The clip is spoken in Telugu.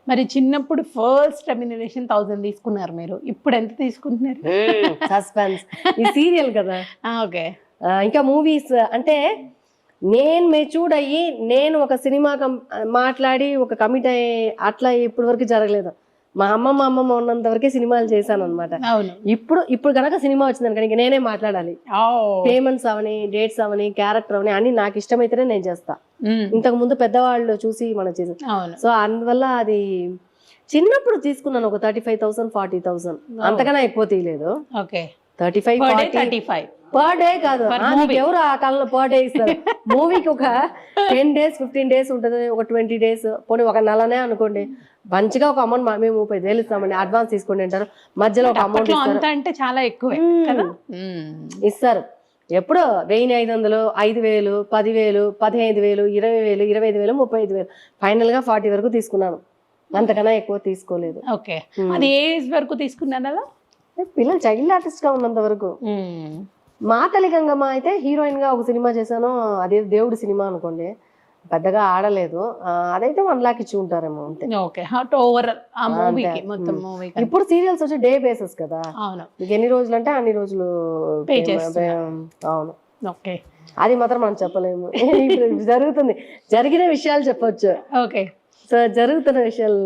మరి చిన్నప్పుడు ఫస్ట్ రెమ్యునరేషన్ 1000 తీసుకున్నారు మీరు, ఇప్పుడు ఎంత తీసుకుంటున్నారు? సస్పెన్స్ ఈ సీరియల్ కదా. ఓకే. ఇంకా మూవీస్ అంటే నేను మెచ్యూర్డ్ అయ్యి నేను ఒక సినిమా మాట్లాడి ఒక కమిట్ అయ్యి అట్లా ఇప్పటి వరకు జరగలేదు. మా అమ్మమ్మ ఉన్నంత వరకే సినిమాలు చేశాను అనమాట. అవును. ఇప్పుడు కనుక సినిమా వచ్చిందని కనుక నేనే మాట్లాడాలి. పేమెంట్స్ అవని, డేట్స్ అవని, క్యారెక్టర్ అవని అన్ని నాకు ఇష్టమైతేనే నేను చేస్తా. ఇంతకు ముందు పెద్దవాళ్ళు చూసి మనం చేసాం. సో అందువల్ల అది చిన్నప్పుడు తీసుకున్నాను ఒక 35,000 40,000, అంతకన్నా ఎక్కువ తీయలేదు. 35 పర్ డే కాదు, ఎవరు ఆ కాలంలో పర్ డే ఇస్తారు. మూవీకి ఒక 10 days 15 days ఉంటుంది, ఒక 20 days, పోనీ ఒక నెలనే అనుకోండి. మంచిగా ఒక అమౌంట్ మేము 30,000 ఇస్తామండి అడ్వాన్స్ తీసుకోండి అంటారు, మధ్యలో ఒక అమౌంట్ అంటే చాలా ఎక్కువ ఇస్తారు. ఎప్పుడో 1500, 5000, 10,000, 15,000, 20,000, 25,000, 35,000, ఫైనల్ గా 40 వరకు తీసుకున్నాను. అంతకన్నా ఎక్కువ తీసుకోలేదు. ఓకే. అది ఏ ఏజ్ వరకు తీసుకున్నాను అలా? పిల్లలు చైల్డ్ ఆర్టిస్ట్ గా ఉన్నంత వరకు. మా తల్లి గంగమ్మ అయితే హీరోయిన్ గా ఒక సినిమా చేశాను, అదే దేవుడి సినిమా అనుకోండి, పెద్దగా ఆడలేదు. అదైతే 1 lakh ఇచ్చి ఉంటారేమో అంతే. ఇప్పుడు సీరియల్స్ వచ్చి డే బేసిస్ కదా. మీకు ఎన్ని రోజులు అంటే అన్ని రోజులు. అవును. అది మాత్రం మనం చెప్పలేము. జరుగుతుంది, జరిగిన విషయాలు చెప్పొచ్చు. ఓకే. సో జరుగుతున్న విషయాలు